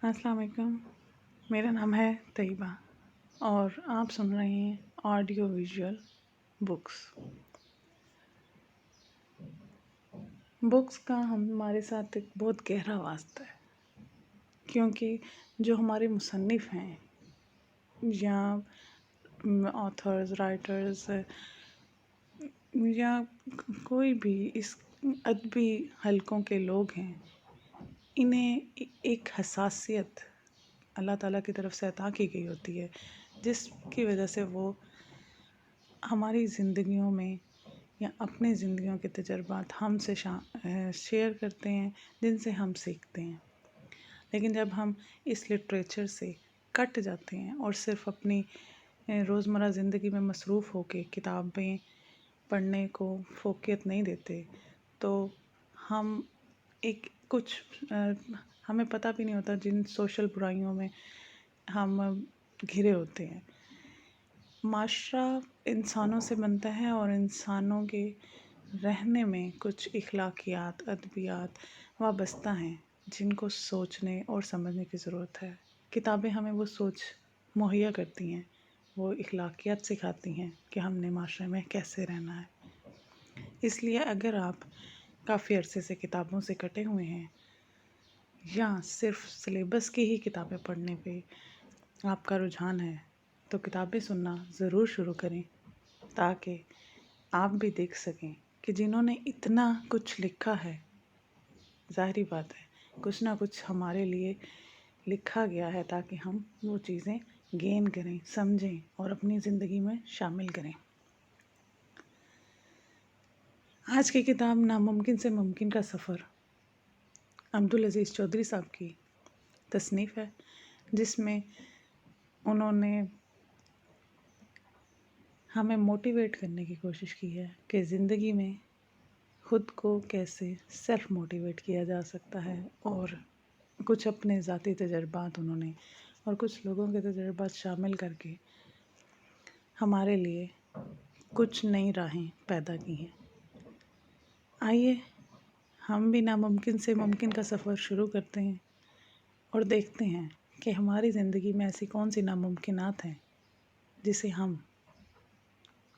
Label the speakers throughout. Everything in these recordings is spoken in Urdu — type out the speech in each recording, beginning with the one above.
Speaker 1: السلام علیکم، میرا نام ہے طیبہ اور آپ سن رہے ہیں آڈیو ویژول بکس کا ہمارے ساتھ ایک بہت گہرا واسطہ ہے، کیونکہ جو ہمارے مصنف ہیں یا آتھرز، رائٹرز یا کوئی بھی اس ادبی حلقوں کے لوگ ہیں، انہیں ایک حساسیت اللہ تعالیٰ کی طرف سے عطا کی گئی ہوتی ہے، جس کی وجہ سے وہ ہماری زندگیوں میں یا اپنی زندگیوں کے تجربات ہم سے شیئر کرتے ہیں، جن سے ہم سیکھتے ہیں۔ لیکن جب ہم اس لٹریچر سے کٹ جاتے ہیں اور صرف اپنی روزمرہ زندگی میں مصروف ہو کے کتابیں پڑھنے کو فوقیت نہیں دیتے، تو ہم ہمیں پتہ بھی نہیں ہوتا جن سوشل برائیوں میں ہم گھرے ہوتے ہیں۔ معاشرہ انسانوں سے بنتا ہے اور انسانوں کے رہنے میں کچھ اخلاقیات، ادبیات وابستہ ہیں جن کو سوچنے اور سمجھنے کی ضرورت ہے۔ کتابیں ہمیں وہ سوچ مہیا کرتی ہیں، وہ اخلاقیات سکھاتی ہیں کہ ہم نے معاشرے میں کیسے رہنا ہے۔ اس لیے اگر آپ کافی عرصے سے کتابوں سے کٹے ہوئے ہیں یا صرف سلیبس کی ہی کتابیں پڑھنے پہ آپ کا رجحان ہے، تو کتابیں سننا ضرور شروع کریں، تاکہ آپ بھی دیکھ سکیں کہ جنہوں نے اتنا کچھ لکھا ہے، ظاہری بات ہے کچھ نہ کچھ ہمارے لیے لکھا گیا ہے تاکہ ہم وہ چیزیں گین کریں، سمجھیں اور اپنی زندگی میں شامل کریں۔ آج کی کتاب ناممکن سے ممکن کا سفر عبدالعزیز چودھری صاحب کی تصنیف ہے، جس میں انہوں نے ہمیں موٹیویٹ کرنے کی کوشش کی ہے کہ زندگی میں خود کو کیسے سیلف موٹیویٹ کیا جا سکتا ہے، اور کچھ اپنے ذاتی تجربات انہوں نے اور کچھ لوگوں کے تجربات شامل کر کے ہمارے لیے کچھ نئی راہیں پیدا کی ہیں۔ آئیے ہم بھی ناممکن سے ممکن کا سفر شروع کرتے ہیں اور دیکھتے ہیں کہ ہماری زندگی میں ایسی کون سی ناممکنات ہیں جسے ہم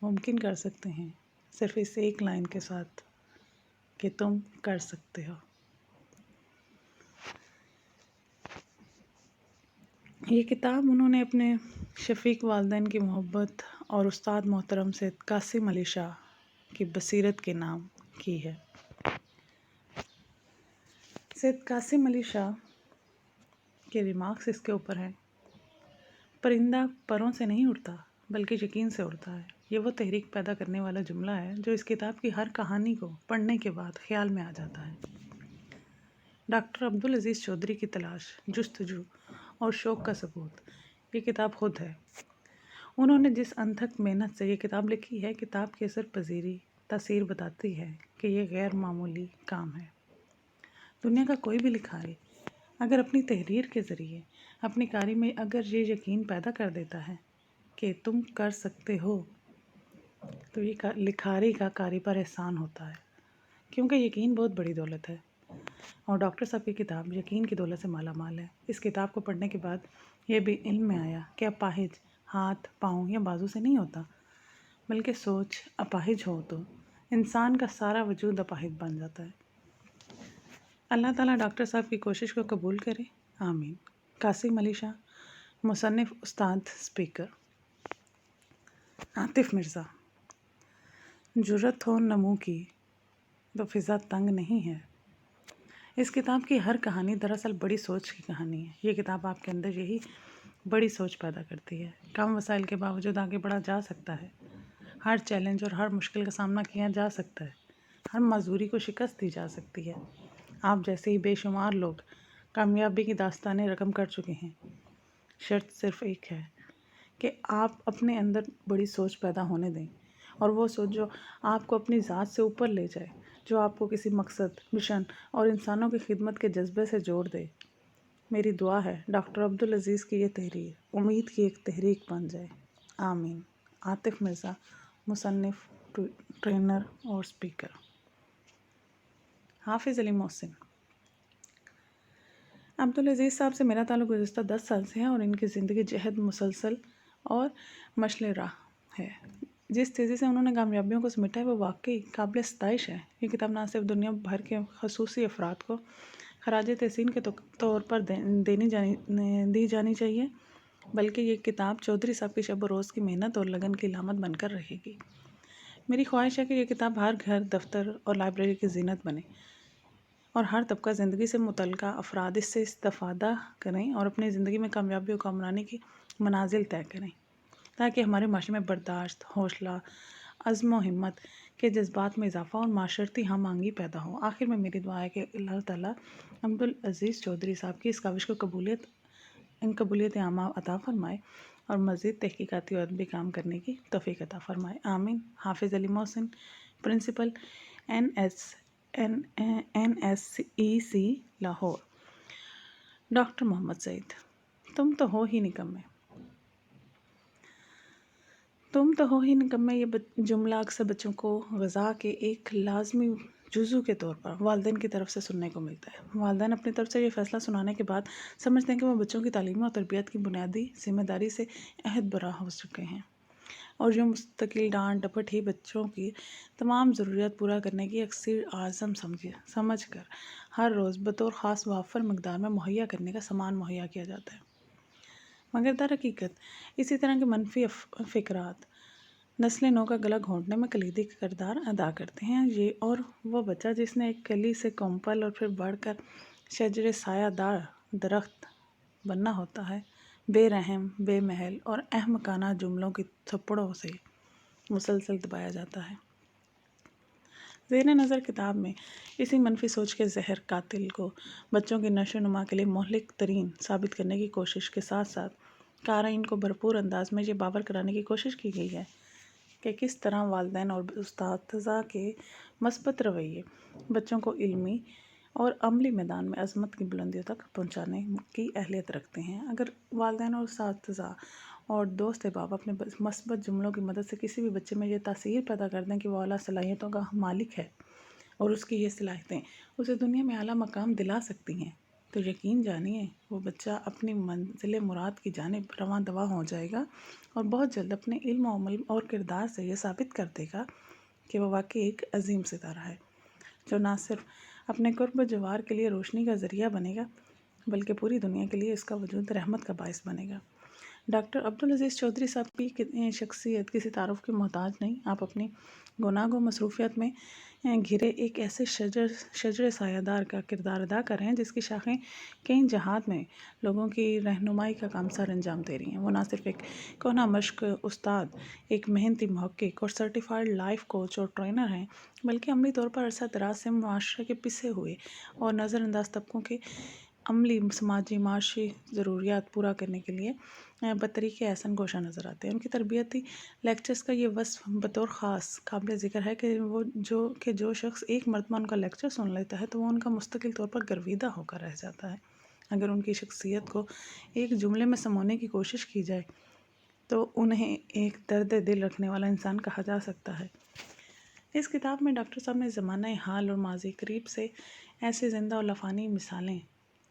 Speaker 1: ممکن کر سکتے ہیں، صرف اس ایک لائن کے ساتھ کہ تم کر سکتے ہو۔ یہ کتاب انہوں نے اپنے شفیق والدین کی محبت اور استاد محترم سید قاسم علی شاہ کی بصیرت کے نام کی ہے۔ سید قاسم علی شاہ کے ریمارکس اس کے اوپر ہیں: پرندہ پروں سے نہیں اڑتا بلکہ یقین سے اڑتا ہے۔ یہ وہ تحریک پیدا کرنے والا جملہ ہے جو اس کتاب کی ہر کہانی کو پڑھنے کے بعد خیال میں آ جاتا ہے۔ ڈاکٹر عبدالعزیز چودھری کی تلاش، جستجو اور شوق کا ثبوت یہ کتاب خود ہے۔ انہوں نے جس انتھک محنت سے یہ کتاب لکھی ہے، کتاب کی اثر پذیری تاثیر بتاتی ہے کہ یہ غیر معمولی کام ہے۔ دنیا کا کوئی بھی لکھاری اگر اپنی تحریر کے ذریعے اپنی کاری میں اگر یہ یقین پیدا کر دیتا ہے کہ تم کر سکتے ہو، تو یہ لکھاری کا کاری پر احسان ہوتا ہے، کیونکہ یقین بہت بڑی دولت ہے، اور ڈاکٹر صاحب کی کتاب یقین کی دولت سے مالا مال ہے۔ اس کتاب کو پڑھنے کے بعد یہ بھی علم میں آیا کہ اپاہج ہاتھ، پاؤں یا بازو سے نہیں ہوتا، بلکہ سوچ اپاہج ہو تو انسان کا سارا وجود اپاہج بن جاتا ہے۔ اللہ تعالیٰ ڈاکٹر صاحب کی کوشش کو قبول کرے، آمین۔ قاسم علی شاہ، مصنف، استاد، اسپیکر۔ عاطف مرزا: جرأت ہو نمو کی تو فضا تنگ نہیں ہے۔ اس کتاب کی ہر کہانی دراصل بڑی سوچ کی کہانی ہے۔ یہ کتاب آپ کے اندر یہی بڑی سوچ پیدا کرتی ہے۔ کم وسائل کے باوجود آگے بڑھا جا سکتا ہے، ہر چیلنج اور ہر مشکل کا سامنا کیا جا سکتا ہے، ہر معذوری کو شکست دی جا سکتی ہے۔ آپ جیسے ہی بے شمار لوگ کامیابی کی داستانیں رقم کر چکے ہیں۔ شرط صرف ایک ہے کہ آپ اپنے اندر بڑی سوچ پیدا ہونے دیں، اور وہ سوچ جو آپ کو اپنی ذات سے اوپر لے جائے، جو آپ کو کسی مقصد، مشن اور انسانوں کی خدمت کے جذبے سے جوڑ دے۔ میری دعا ہے ڈاکٹر عبدالعزیز کی یہ تحریر امید کی ایک تحریک بن جائے، آمین۔ عاطف مرزا، مصنف، ٹرینر اور اسپیکر۔ حافظ علی محسن: عبدالعزیز صاحب سے میرا تعلق گزشتہ 10 سال سے ہے اور ان کی زندگی جہد مسلسل اور مشعل راہ ہے۔ جس تیزی سے انہوں نے کامیابیوں کو سمیٹا ہے وہ واقعی قابل ستائش ہے۔ یہ کتاب نہ صرف دنیا بھر کے خصوصی افراد کو خراج تحسین کے طور پر دی جانی چاہیے، بلکہ یہ کتاب چودھری صاحب کی شب و روز کی محنت اور لگن کی علامت بن کر رہے گی۔ میری خواہش ہے کہ یہ کتاب ہر گھر، دفتر اور لائبریری کی زینت بنے اور ہر طبقہ زندگی سے متعلقہ افراد اس سے استفادہ کریں اور اپنی زندگی میں کامیابی کو کامرانی کی منازل طے کریں، تاکہ ہمارے معاشرے میں برداشت، حوصلہ، عزم و ہمت کے جذبات میں اضافہ اور معاشرتی ہم آہنگی پیدا ہو۔ آخر میں میری دعا ہے کہ اللہ تعالیٰ عبدالعزیز چودھری صاحب کی اس کاوش کو قبولیت عامہ عطا فرمائے اور مزید تحقیقاتی اور ادبی کام کرنے کی توفیق عطا فرمائے، آمین۔ حافظ علی محسن، پرنسپل NSEC لاہور۔ ڈاکٹر محمد سعید، تم تو ہو ہی نکمے۔ یہ جملہ اکثر بچوں کو غذا کے ایک لازمی جزو کے طور پر والدین کی طرف سے سننے کو ملتا ہے۔ والدین اپنی طرف سے یہ فیصلہ سنانے کے بعد سمجھتے ہیں کہ وہ بچوں کی تعلیم اور تربیت کی بنیادی ذمہ داری سے عہد برا ہو چکے ہیں، اور جو مستقل ڈانٹ ڈپٹ ہی بچوں کی تمام ضروریات پورا کرنے کی اکثر اعظم سمجھ کر ہر روز بطور خاص وافر مقدار میں مہیا کرنے کا سامان مہیا کیا جاتا ہے، مگر در حقیقت اسی طرح کے منفی فکرات نسل نو کا گلا گھونٹنے میں کلیدی کردار ادا کرتے ہیں۔ اور وہ بچہ جس نے ایک کلی سے کومپل اور پھر بڑھ کر شجر سایہ دار درخت بننا ہوتا ہے، بے رحم، بے محل اور احمقانہ جملوں کی تھپڑوں سے مسلسل دبایا جاتا ہے۔ زیر نظر کتاب میں اسی منفی سوچ کے زہر قاتل کو بچوں کی نشو و نما کے لیے مہلک ترین ثابت کرنے کی کوشش کے ساتھ ساتھ قارئین کو بھرپور انداز میں یہ باور کرانے کی کوشش کی گئی ہے کہ کس طرح والدین اور اساتذہ کے مثبت رویے بچوں کو علمی اور عملی میدان میں عظمت کی بلندیوں تک پہنچانے کی اہلیت رکھتے ہیں۔ اگر والدین اور اساتذہ اور دوست احباب اپنے مثبت جملوں کی مدد سے کسی بھی بچے میں یہ تاثیر پیدا کر دیں کہ وہ اعلیٰ صلاحیتوں کا مالک ہے اور اس کی یہ صلاحیتیں اسے دنیا میں اعلیٰ مقام دلا سکتی ہیں، تو یقین جانیے وہ بچہ اپنی منزل مراد کی جانب رواں دواں ہو جائے گا اور بہت جلد اپنے علم و عمل اور کردار سے یہ ثابت کر دے گا کہ وہ واقعی ایک عظیم ستارہ ہے، جو نہ صرف اپنے قرب و جوار کے لیے روشنی کا ذریعہ بنے گا بلکہ پوری دنیا کے لیے اس کا وجود رحمت کا باعث بنے گا۔ ڈاکٹر عبدالعزیز چودھری صاحب کی شخصیت کسی تعارف کی محتاج نہیں۔ آپ اپنی گناہ و مصروفیت میں گھرے ایک ایسے شجر سایہ دار کا کردار ادا کر رہے ہیں جس کی شاخیں کئی جہات میں لوگوں کی رہنمائی کا کام سر انجام دے رہی ہیں۔ وہ نہ صرف ایک کہنہ مشق استاد، ایک محنتی محقق اور سرٹیفائیڈ لائف کوچ اور ٹرینر ہیں، بلکہ عملی طور پر عرصہ دراز سے معاشرے کے پسے ہوئے اور نظر انداز طبقوں کے عملی، سماجی، معاشی ضروریات پورا کرنے کے لیے بطریق احسن کوشاں نظر آتے ہیں۔ ان کی تربیتی لیکچرز کا یہ وصف بطور خاص قابل ذکر ہے کہ جو شخص ایک مرتبہ ان کا لیکچر سن لیتا ہے تو وہ ان کا مستقل طور پر گرویدہ ہو کر رہ جاتا ہے۔ اگر ان کی شخصیت کو ایک جملے میں سمونے کی کوشش کی جائے تو انہیں ایک درد دل رکھنے والا انسان کہا جا سکتا ہے۔ اس کتاب میں ڈاکٹر صاحب نے زمانہ حال اور ماضی قریب سے ایسی زندہ اور لافانی مثالیں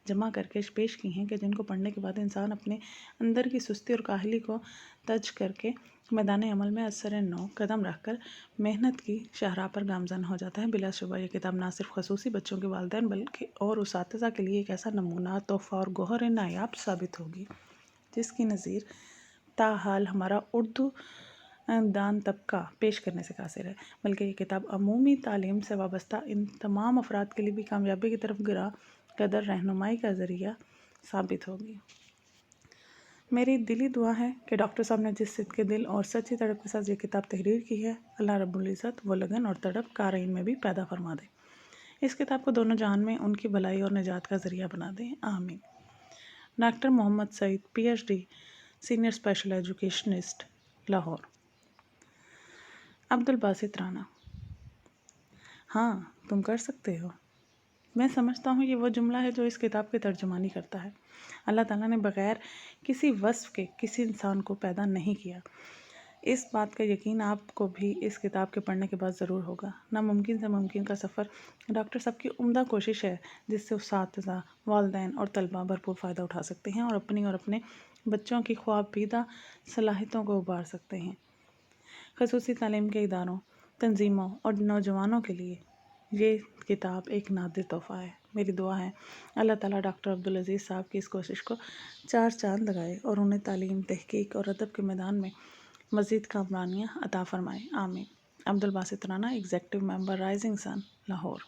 Speaker 1: جمع کر کے پیش کی ہیں کہ جن کو پڑھنے کے بعد انسان اپنے اندر کی سستی اور کاہلی کو تج کر کے میدان عمل میں اثر نو قدم رکھ کر محنت کی شاہراہ پر گامزن ہو جاتا ہے۔ بلا شبہ یہ کتاب نہ صرف خصوصی بچوں کے والدین بلکہ اور اساتذہ کے لیے ایک ایسا نمونہ، تحفہ اور گوہر نایاب ثابت ہوگی جس کی نظیر تاحال ہمارا اردو دان طبقہ پیش کرنے سے قاصر ہے، بلکہ یہ کتاب عمومی تعلیم سے وابستہ ان تمام افراد کے لیے بھی کامیابی کی طرف گراں قدر رہنمائی کا ذریعہ ثابت ہوگی۔ میری دلی دعا ہے کہ ڈاکٹر صاحب نے جس صدق دل اور سچی تڑپ کے ساتھ یہ کتاب تحریر کی ہے، اللہ رب العزت وہ لگن اور تڑپ قارئین میں بھی پیدا فرما دے، اس کتاب کو دونوں جہان میں ان کی بھلائی اور نجات کا ذریعہ بنا دے، آمین۔ ڈاکٹر محمد سعید، PhD، senior special educationist, Lahore. Abdul Basit Rana, ہاں تم کر سکتے ہو۔ میں سمجھتا ہوں یہ وہ جملہ ہے جو اس کتاب کی ترجمانی کرتا ہے۔ اللہ تعالیٰ نے بغیر کسی وصف کے کسی انسان کو پیدا نہیں کیا۔ اس بات کا یقین آپ کو بھی اس کتاب کے پڑھنے کے بعد ضرور ہوگا۔ ناممکن سے ممکن کا سفر ڈاکٹر صاحب کی عمدہ کوشش ہے جس سے اساتذہ، والدین اور طلباء بھرپور فائدہ اٹھا سکتے ہیں اور اپنی اور اپنے بچوں کی خوابیدہ صلاحیتوں کو ابھار سکتے ہیں۔ خصوصی تعلیم کے اداروں، تنظیموں اور نوجوانوں کے لیے یہ کتاب ایک نادر تحفہ ہے۔ میری دعا ہے اللہ تعالیٰ ڈاکٹر عبدالعزیز صاحب کی اس کوشش کو 4 چاند لگائے اور انہیں تعلیم، تحقیق اور ادب کے میدان میں مزید کامرانیاں عطا فرمائے۔ آمین۔ Abdul Basit Rana, executive member, Rising Sun, Lahore.